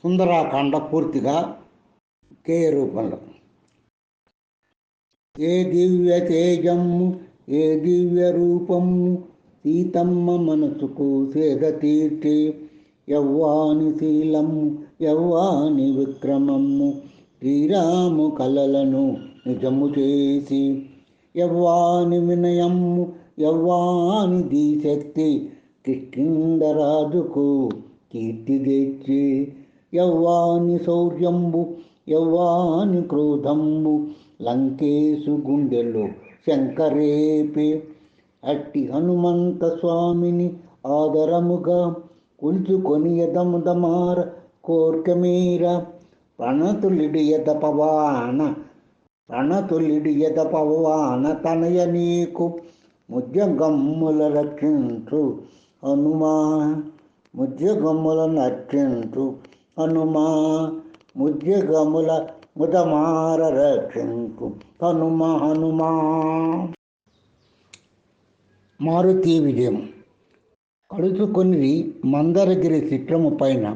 సుందరాకాండ పూర్తిగా కేయ రూపంలో. ఏ దివ్య తేజము, ఏ దివ్య రూపము, సీతమ్మ మనసుకు సేద తీర్చి, యవ్వాని శీలము, యవ్వాని విక్రమము, శ్రీరాము కలలను నిజము చేసి, యవ్వాని వినయము, యవ్వాని దీశక్తి, కిష్కింధరాజుకు కీర్తి తెచ్చి, యవ్వాని శౌర్యంబు, యవ్వాని క్రోధంబు, లంకేశు గుండెలో శంకరేపి, అట్టి హనుమంత స్వామిని ఆదరముగా కొలుచుకొని యదముదమార కోర్కమీర, ప్రణతులిడియద పవాన తనయ నీకు ముజ్జగమ్ముల రక్షించు హనుమా, ముజ్జగమ్ములను రక్షించు హనుమా, ముజ్జగముల ముదమార రక్షించు హనుమా. మారుతి విజయం. కడుచుకొని మందరగిరి చిత్రము పైన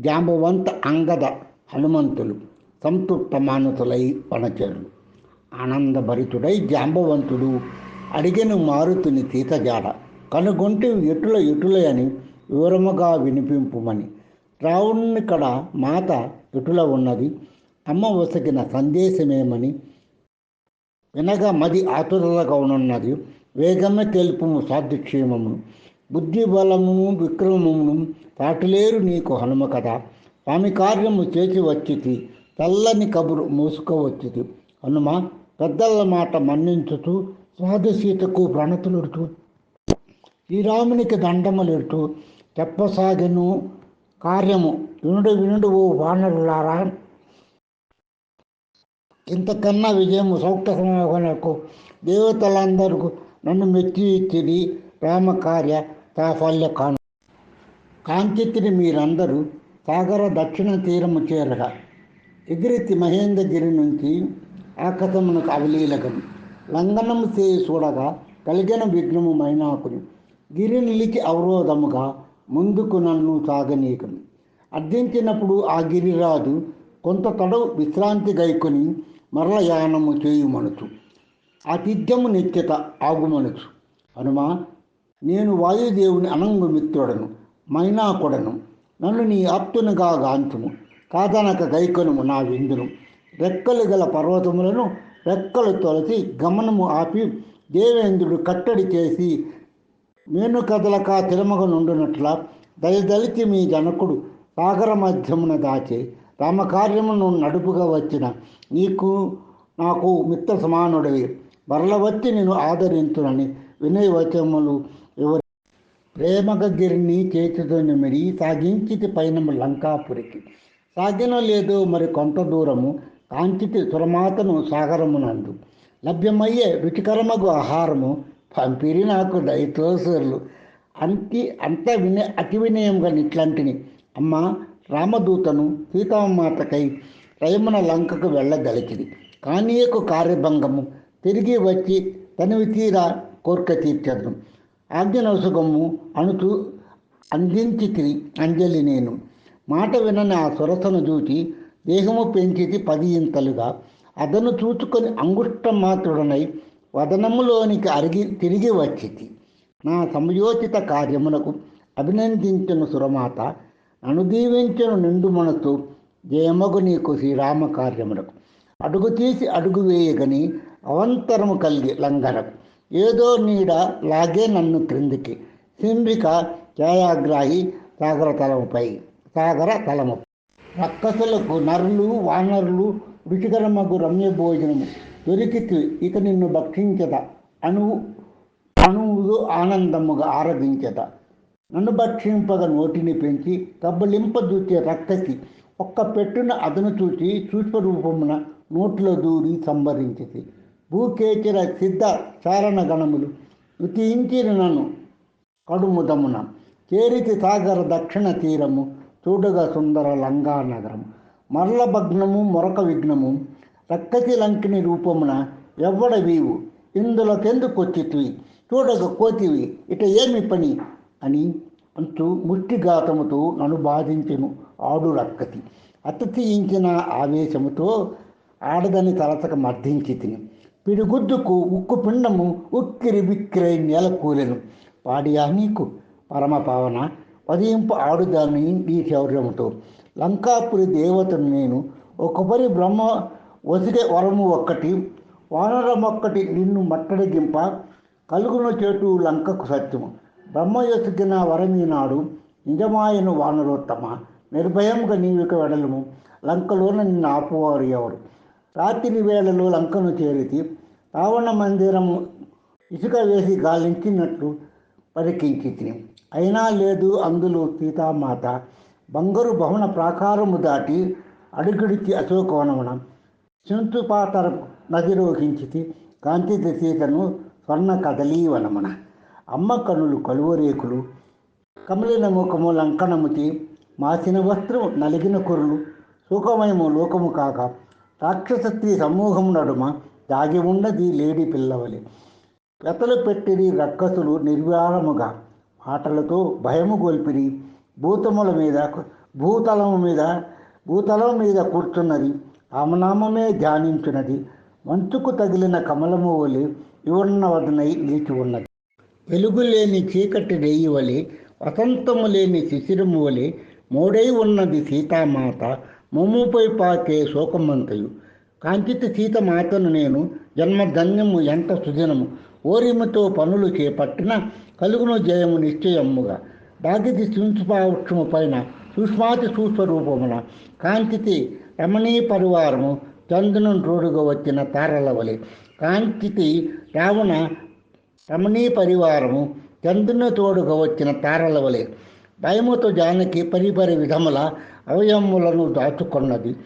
జాంబవంత అంగద హనుమంతులు సంతృప్త మానసులై వనచరులు. ఆనందభరితుడై జాంబవంతుడు అడిగెను మారుతుని తీతజాడ, కనుగొంటి ఎటుల అని వివరముగా వినిపింపుమని. రావణునికడ మాత ఎటుల ఉన్నది, అమ్మ వసగిన సందేశమేమని వినగా మది ఆతురతగా ఉన్నది, వేగమే తెలుపుము సాధుక్షేమమును. బుద్ధి బలము విక్రమమును పాటులేరు నీకు హనుమ కదా, స్వామి కార్యము చేసి వచ్చితి, తెల్లని కబురు మోసుకోవచ్చితి. హనుమ పెద్దల మాట మన్నించుతూ స్వాదసీతకు ప్రణతులుడుతూ శ్రీరామునికి దండములెడుతూ చెప్పసాగెను కార్యము. వినుడు ఓ వానరులారా, ఇంతకన్నా విజయము సౌఖ్యకు దేవతలందరూ నన్ను మెచ్చి ఇచ్చిది, రామకార్య సాఫల్య కాంచితిని మీరందరూ సాగర దక్షిణ తీరము చేరగా, ఎగిరితి మహేంద్రగిరి నుంచి ఆకాశమునకు అవలీలగను, లంఘనము చేసి చూడగా కలిగిన విఘ్నము మైనాకుని, గిరి నిలిచి అవరోధముగా ముందుకు నన్ను సాగనీకను. అర్థించినప్పుడు ఆ గిరిరాజు కొంత తడవు విశ్రాంతి గైకొని మరల యానము చేయుమనుచు, ఆతిథ్యము నిత్యత ఆగుమనుచు. హనుమా, నేను వాయుదేవుని అనంగు మిత్రుడను, మైనాకుడను, నన్ను నీ ఆప్తునిగా గాంచుము, కాదనక గైకొనుము నా విందును. రెక్కలు గల పర్వతములను రెక్కలు తొలసి గమనము ఆపి, దేవేంద్రుడు కట్టడి చేసి మేను కదలక తిరమగ నుండునట్ల దయదలిచి మీ జనకుడు సాగర మధ్యమున దాచే రామకార్యమును నడుపుగా వచ్చిన నీకు నాకు మిత్ర సమానుడివి, మరల వచ్చి నేను ఆదరించునని వినయవచములు ఎవరు ప్రేమగిరిని చేతితోని మిడి సాగించితి పైనము లంకాపురికి. సాగిన లేదు మరి కొంత దూరము కాంచితి సురమాతను సాగరమునందు, లభ్యమయ్యే రుచికరమగు ఆహారము పంపిరి నాకు దయతోసర్లు. అతి వినయంగా ఇట్లాంటిని. అమ్మ రామదూతను సీతామాతకై రయమున లంకకు వెళ్ళగలిచిది, కానీయకు కార్యభంగము తిరిగి వచ్చి తనివి తీరా కోర్క తీర్చను. ఆజ్ఞనవసుగము అనుచు అందించి అంజలి నేను. మాట వినని ఆ సొరసను చూచి దేహము పెంచితి 10 ఇంతలుగా, అదను చూచుకొని అంగుష్టం మాత్రుడనై వదనములోనికి తిరిగి వచ్చితి. నా సమయోచిత కార్యమునకు అభినందించను సురమాత, నన్ను దీవించను నిండు మనసు జయమగు నీకు శ్రీరామ కార్యమునకు. అడుగు తీసి అడుగు వేయగని అవంతరము కలిగి లంఘనకు, ఏదో నీడ లాగే నన్ను క్రిందికి, సింహిక ఛాయాగ్రాహి సాగర తలము. రక్కసులకు నరులు వానరులు రుచికరమగు రమ్య భోజనము దొరికితే ఇక నిన్ను భక్షించద, అణువులు ఆనందముగా ఆరగించద. నన్ను భక్షింపగా నోటిని పెంచి కబ్బలింపదూచే రక్కసి ఒక్క పెట్టున అదను చూచి సూక్ష్మరూపమున నోట్లో దూరి సంభరించితి. భూకేచర సిద్ధ చారణ గణములు రుచించిన నన్ను కడుముదమున చేరితి సాగర దక్షిణ తీరము, చూడగా సుందర లంగా నగరము. మరల భగ్నము మొరక విఘ్నము రక్కసి లంకిని రూపమున ఎవ్వడ వీవు, ఇందులోకెందుకొచ్చితివి, చూడగ కోతివి ఇట ఏమి పని అని అంటూ ముష్టిఘాతముతో నన్ను బాధించెను ఆడు రక్కతి. అతిథయించిన ఆవేశముతో ఆడదని తలతక మర్దించి తిని పిడిగుద్దుకు ఉక్కు పిండము ఉక్కిరి బిక్కిరై నేల కూలెను. పాడియా నీకు పరమపావన వదింపు ఆడుదాన్ని నీ శౌర్యముతో. లంకాపురి దేవతను నేను ఒకపరి బ్రహ్మ వసిగే వరము ఒక్కటి వానరమొక్కటి నిన్ను మట్టడిగింప కలుగున చేటు లంకకు సత్యము. బ్రహ్మ యొసిగిన వరమీనాడు నిజమాయను వానరోత్తమ. నిర్భయంగా నీవిక వెడలము లంకలోన నిన్ను ఆపువారు ఎవరు. రాత్రి వేళలో లంకను చేరితి రావణ మందిరము ఇసుక వేసి గాలించినట్లు పరికించి తిని. అయినా లేదు అందులో సీతామాత. బంగారు భవన ప్రాకారము దాటి అడుగుడిచి అశోకవనమున సింతుపాతర నదిరోహించితి కాంతిత సీతను స్వర్ణ కదలీవనమున. అమ్మ కనులు కలువరేకులు కమలిన ముఖము లంకనముతి మాసిన వస్త్రము నలిగిన కురులు సుఖమయము లోకము కాక రాక్షస స్త్రీ సమూహము నడుమ దాగి ఉన్నది లేడి పిల్లవలి. వెతలు పెట్టిరి రక్కసులు నిర్వారముగా మాటలతో భయము గొల్పిరి. భూతలం మీద కూర్చున్నది రామనామమే ధ్యానించున్నది. మంచుకు తగిలిన కమలము వలె వివర్ణ వదనై నిలిచి ఉన్నది. వెలుగు లేని చీకటి రేయి వలె వసంతము లేని శిశిరము వలె మోడై ఉన్నది సీతామాత. మొమ్ముపై పాకే శోకమంతయు. కాంచిత సీతమాతను నేను జన్మధన్యము ఎంత సుదినము. ఓరిమితో పనులు చేపట్టిన కలుగును జయము నిశ్చయముగా. దాగితి సింసుపావృక్షము పైన సూక్ష్మాతి సూక్ష్మరూపమున కాంచితి రమణీ పరివారము చంద్రుని రోడుగా వచ్చిన తారల వలె. కాంచితి రావణ రమణీ పరివారము చంద్రుని తోడుగా వచ్చిన తారల వలె. భయముతో జానకి పరిపరి విధముల అవయములను దాచుకున్నది.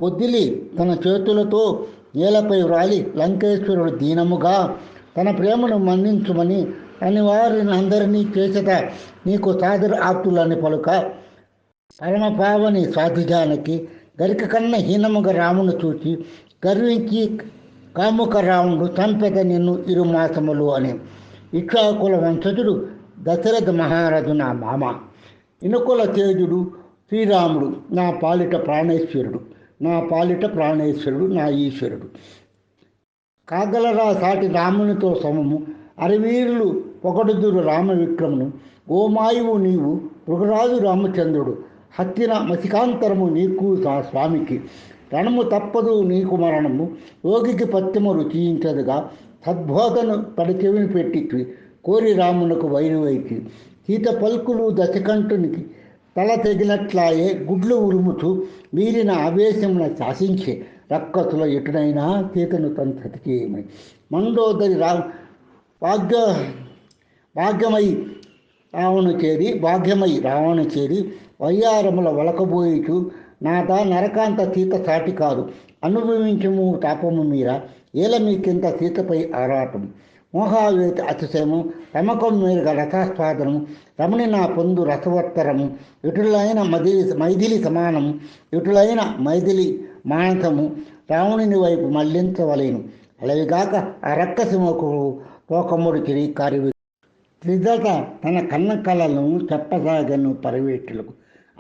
పొద్దిలి తన చేతులతో నేలపై వ్రాలి లంకేశ్వరుడు దీనముగా తన ప్రేమను మన్నించుమని తని వారిని అందరినీ చేసట నీకు సాదర ఆప్తులని పలుక పరమపావని స్వాతిజానకి గరిక కన్న హీనముగా రామును చూచి గర్వించి కాముక రాముడు చంపెద నిన్ను ఇరుమాసములు అని. ఇక్ష్వాకుల వంశజుడు దశరథ మహారాజు నా మామ. ఇనుకుల తేజుడు శ్రీరాముడు నా పాలిట ప్రాణేశ్వరుడు. నా ఈశ్వరుడు. కాగలరా సాటి రామునితో సమము అరవీరులు పొగడుదురు రామ విక్రమును. గోమాయువు నీవు మృగరాజు రామచంద్రుడు. హత్తిన మసికాంతరము నీకు స్వామికి. రణము తప్పదు నీకు మరణము. యోగికి పత్యము రుచించదుగా. సద్బోధను పడిచెవిని పెట్టి కోరి రామునకు వైరువైకి. సీత పలుకులు దశకంఠునికి తల తెగినట్లాయే గుడ్లు ఉరుముతూ మీరిన ఆవేశమున శాసించే రక్కసుల ఎటునైనా సీతను తను సతికేయమని. మండోదరి భాగ్యమై రావణ చేరి వయ్యారముల వలకబోయిచు నాదా నరకాంత సీత సాటి కాదు. అనుభవించము తాపము మీరా ఏల మీకింత సీతపై ఆరాటం. మోహావేత అతిశయము రమకం మేరుగ రసాస్వాదనము రమణి నా పొందు రసవత్తరము. ఎటులైన మైథిలి సమానము ఎటులైన మైథిలి మానసము రావణుని వైపు మళ్లించవలేను. అలవిగాక ఆ రక్కసిమకు తోకముడు చిరి కారివి త్రిదత తన కన్న కళలను చెప్పసాగను పరివేట్టులకు.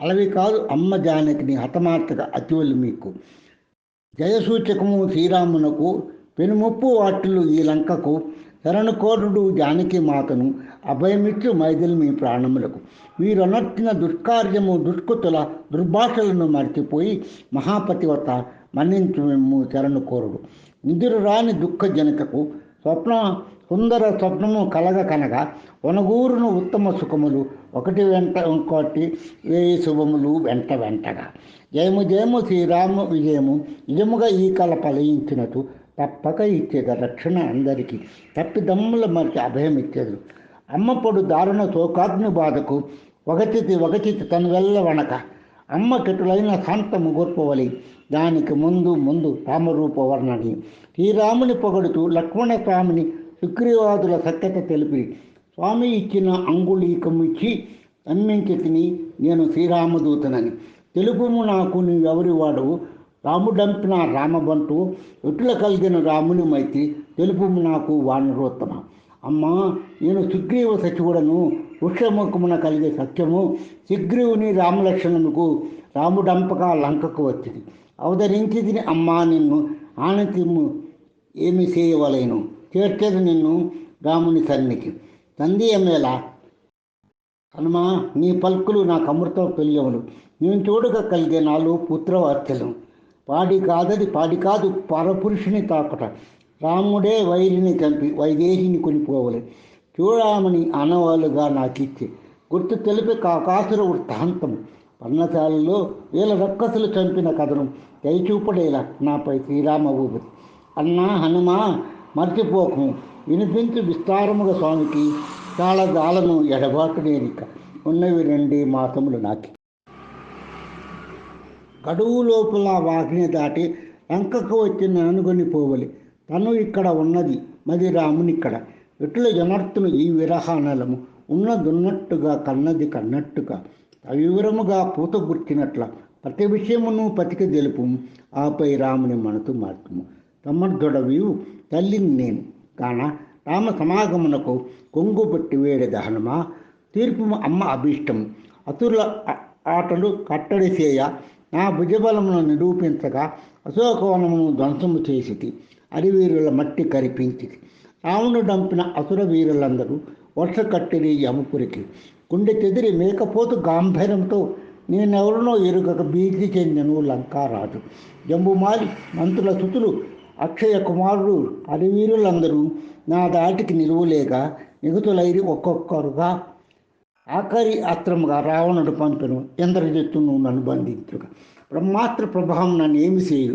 అలవి కాదు అమ్మ జానకిని హతమార్తగా అతివలు మీకు. జయసూచకము శ్రీరామునకు పెనుముప్పు వాటిలు ఈ లంకకు. శరణుకోరుడు జానకి మాతను అభయమిచ్చు మైథిలి మీ ప్రాణములకు. వీరనర్చిన దుష్కార్యము దుష్కృతుల దుర్భాషలను మర్చిపోయి మహాపతివత మన్నించు మేము శరణుకోరుడు. నిదురు రాని దుఃఖజనకకు సుందర స్వప్నము కనగా వనగూరును ఉత్తమ సుఖములు ఒకటి వెంట ఇంకోటి వేయి శుభములు వెంటగా. జయము శ్రీరామ విజయము నిజముగా ఈ కళ ఫలయించినట్టు తప్పక ఇచ్చేది రక్షణ అందరికీ. తప్పిదమ్ముల మరిచి అభయం ఇచ్చేది. అమ్మపొడు దారుణ శోకాగ్ని బాధకు వగచితి తను వెళ్ళ వనక. అమ్మ కెటులైన శాంతము గొప్పవలి దానికి ముందు రామరూప వర్ణని. శ్రీరాముని పొగడుతూ లక్ష్మణ స్వామిని సుగ్రీవాదుల సత్యత తెలిపి స్వామి ఇచ్చిన అంగుళీకమిచ్చి నమ్మించి తిని నేను శ్రీరామదూతనని. తెలుపుము నాకు నీవెవరి వాడవు రాముడంపిన రామబంటు. ఎటుల కలిగిన రాముని మైత్రి తెలుపుము నాకు వానరోత్తమ. అమ్మా నేను సుగ్రీవ సచివుడను పుష్యముఖమున కలిగే సత్యము శీఘ్రుని రామలక్ష్మణులకు రాముడంపక లంకకు వచ్చింది. అవతరించి అమ్మా నిన్ను ఆనతిము ఏమి చేయవలేను, చేర్చేది నిన్ను రాముని సన్నికి. సంధియమేళ హనుమా, నీ పలుకులు నాకు అమృతం పెళ్ళవులు. నేను చూడక కలిగే నాలో పుత్రవాత్సల్యం. పాడి కాదు పరపురుషుని తాకుట. రాముడే వైరిని చంపి వైదేహిని కొనిపోవలే. చూడమని ఆనవాళ్ళుగా నాకిచ్చి గుర్తు తెలిపి కాకాసుర వృత్తాంతం. పర్ణశాలలో వేల రక్కసులు చంపిన కథను దయచూపడేలా నాపై శ్రీరామ భూపతి. అన్నా హనుమా, మర్చిపోకము, వినిపించి విస్తారముగా స్వామికి చాలా దాలను ఎడబాటు నేనిక. ఉన్నవి 2 మాసములు నాకి. గడువు లోపల వాకిని దాటి లంకకు వచ్చిన అనుకొని పోవలి. తను ఇక్కడ ఉన్నది, మది రామునిక్కడ. ఇట్లు జనర్తును ఈ విరహానలము ఉన్నదున్నట్టుగా కన్నది కన్నట్టుగా అవివరముగా పూత గుర్చినట్ల ప్రతి విషయమును పతికి తెలుపు. ఆపై రాముని మనసు మార్చుము. సమర్థుడవియు తల్లిని నేను కాన రామ సమాగమునకు కొంగుబట్టి వేడెద హనుమా. తీర్పు అమ్మ అభీష్టము. అతుల ఆటలు కట్టడి చేయ నా భుజబలమును నిరూపించగా అశోకవనమును ధ్వంసము చేసితి. అరివీరుల మట్టి కరిపించితి. రావణు డంపిన అసుర వీరులందరూ వర్ష కట్టిరి యమపురికి. గుండె చెదిరి మేకపోతు గాంభీర్యంతో నేనెవరినో ఎరుగక భీతి చెందెను లంకారాజు. జంబుమాలి మంత్రుల సుతులు అక్షయ కుమారుడు అరివీరులందరూ నా దాటికి నిలువలేక నిగుతులైరి ఒక్కొక్కరుగా ఆఖరి అస్త్రముగా రావణుడు పంపెను ఇంద్రజిత్తును నన్ను బంధించుగా. బ్రహ్మాస్త్ర ప్రభావం నన్ను ఏమి చేయు,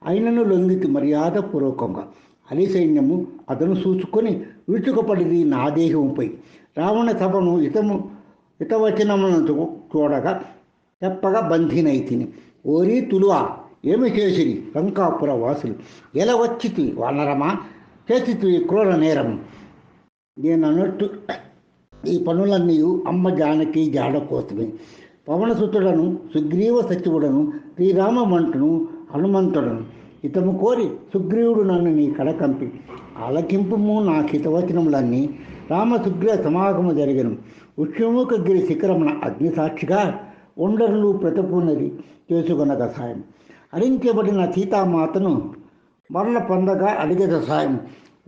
అయినను లొంగితి మర్యాదపూర్వకంగా. అలి సైన్యము అతను చూసుకొని విరుచుకుపడిది నా దేహంపై. రావణ సభను హితవచనమును చూడగా చెప్పగా బంధినైతిని. ఓరి తులువా, ఏమి చేసిరి లంకాపుర వాసులు? ఎలా వచ్చితి వానరమా, చేసితి క్రూర నేరము. నేను అన్నట్టు ఈ పనులన్నీ అమ్మ జానకి జాడ కోసమే. పవనసుతుడను సుగ్రీవ సచివుడను శ్రీరామమంటును హనుమంతుడను హితము కోరి సుగ్రీవుడు నన్ను నీ కడకంపి ఆలకింపుము నా హితవచనములన్నీ. రామ సుగ్రీవ సమాగము జరిగను. ఉష్యముఖగిరి శిఖరమున అగ్నిసాక్షిగా ఒండరులు ప్రతపునది చేసుకొనగ సాయం. హరించబడిన సీతామాతను మరల పొందగా అడిగేద సాయం.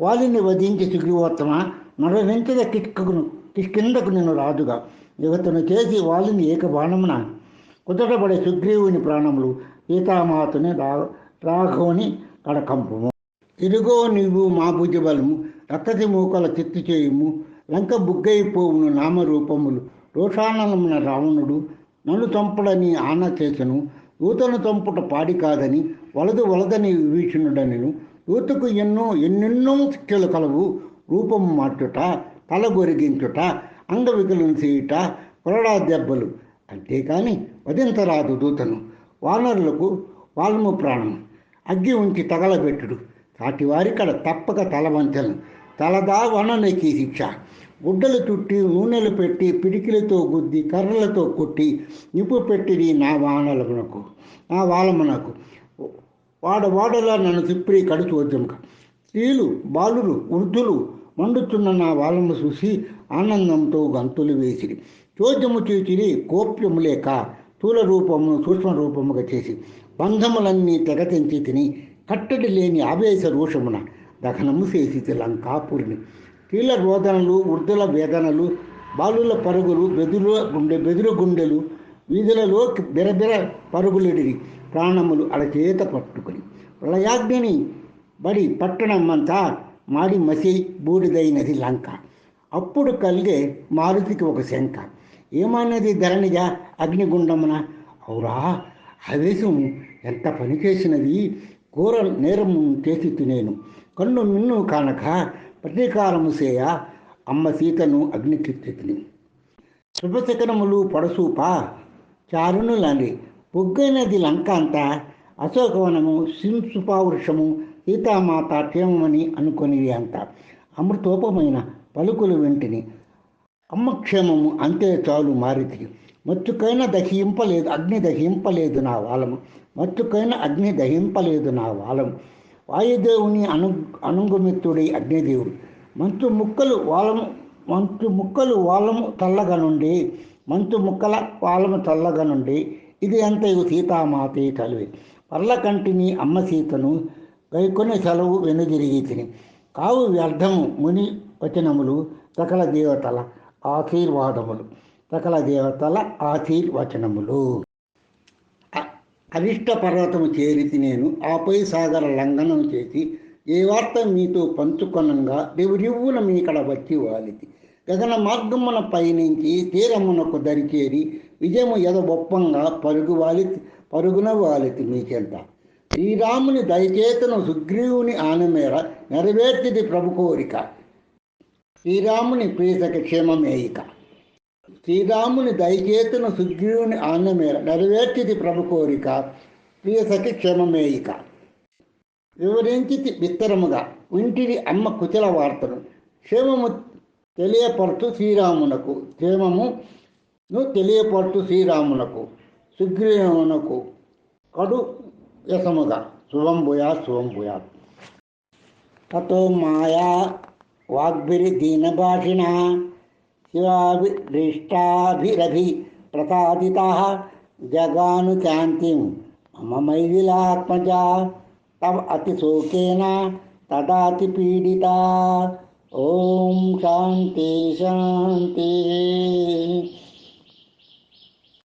వాలిని వధించి సుగ్రీవోత్తమ మరణించద కిష్కిందకు నేను రాజుగా. యువతను చేసి వాలిని ఏకబాణమున కుదటబడే సుగ్రీవుని ప్రాణములు సీతామాతని రాఘవుని కడకంపము. తిరుగో నీవు మా భుజబలము రక్తతి మూకల చిత్తు చేయుము. లంక బుగ్గైపోవును నామరూపములు. రోషానలమున రావణుడు నన్ను చంపుడని ఆన చేసను. దూతను చంపుట పాడి కాదని వలదని విభీషణుడనెను. దూతకు ఎన్నెన్నో శిక్షలు కలవు. రూపము మార్చుట, తల గొరిగించుట, అంగవికలను చేయుట, కొరడా దెబ్బలు. అంతేకాని వధించరాదు దూతను. వానరులకు వాల్ము ప్రాణం అగ్గి ఉంచి తగలబెట్టుడు. సాటివారి కడ తప్పక తలవంచలను. తలదా వననకి శిక్ష. గుడ్డలు చుట్టి నూనెలు పెట్టి పిడికిలతో గుద్ది కర్రలతో కొట్టి నిప్పు పెట్టిది నా వాలమునకు. వాడవాడలా నన్ను తిప్పిరి కడుచు వద్దంక. స్త్రీలు బాలురు వృద్ధులు మండుతున్న నా వాళ్ళము చూసి ఆనందంతో గంతులు వేసిరి. చోద్యము చేసిరి కోప్యము లేక స్థూల రూపమును సూక్ష్మ రూపముగా చేసి బంధములన్నీ తెగతించి తిని కట్టడి లేని ఆవేశ రోషమున దహనము చేసి లంకాపురిని. స్త్రీల రోదనలు, వృద్ధుల వేదనలు, బాలుల పరుగులు, బెదురు గుండెలు వీధులలో బిరబిర పరుగులిడిరి. ప్రాణములు అడచేత పట్టుకుని ప్రళయాగ్ని బడి పట్టణమంతా మాడి మసి బూడిదైనది లంక. అప్పుడు కలిగే మారుతికి ఒక శంక. ఏమన్నది ధరణిజ అగ్నిగుండమున? అవురా, ఆవేశం ఎంత పని చేసినది. ఘోర నేరము చేసి తినేను. కన్ను మిన్ను కానక ప్రతీకారము చేయ అమ్మ సీతను అగ్నికిత్తిని. శుభశకనములు పడసూప చారునులని పొగ్గైనది లంక అంతా. అశోకవనము సింసుపావృషము సీతామాత క్షేమమని అనుకొనిది అంత. అమృతోపమైన పలుకులు వెంటిని అమ్మ క్షేమము అంతే చాలు మారితి. మచ్చుకైన దహింపలేదు అగ్ని దహింపలేదు నా వాలము. మచ్చుకైన అగ్ని దహింపలేదు నా వాలము. వాయుదేవుని అనుంగుమిత్తుడై అగ్నిదేవుడు మంచు ముక్కలు మంచు ముక్కలు వాళ్ళము చల్లగా నుండి మంచు ముక్కల వాళ్ళము చల్లగా నుండి ఇది అంతయు సీతామాతే చలివి పర్ల కంటిని అమ్మ సీతను గైకొని సెలవు వెనుదిరిగి తిని కావు వ్యర్థము ముని వచనములు సకల దేవతల ఆశీర్వాదములు సకల దేవతల ఆశీర్వచనములు. అరిష్ట పర్వతము చేరితి నేను ఆపై సాగర లంఘనం చేసి ఏ వార్త మీతో పంచుకొనంగా రివ్వున మీకడ వచ్చి వాలితి గగన మార్గమున పయనించి తీరమునకు దరిచేరి విజయము ఎదబొప్పంగా పరుగున వాలితి మీకెంత శ్రీరాముని దయచేతను సుగ్రీవుని ఆనమేర నెరవేర్చిది ప్రభు కోరిక శ్రీరాముని ప్రియసక క్షేమమేయిక శ్రీరాముని దయచేతను సుగ్రీవుని ఆనమేర నెరవేర్చిది ప్రభు కోరిక ప్రియసకి క్షేమమేయిక వివరించి విస్తరముగా వింటిది అమ్మ కుశల వార్తను క్షేమము తెలియపడుతూ శ్రీరామునకు క్షేమమును తెలియపడుతూ శ్రీరామునకు సుగ్రీవునకు కడు యసముగా శుభంభూయా తతో మాయా వాగ్భిరి దీనభాషిణ శివాభిష్టాభిరభి ప్రసాదితా జగాను శాంతిం మమ మైథిలాత్మజా తవ అతిశోకేన తదాతి పీడితా. ఓం శాంతి శాంతి.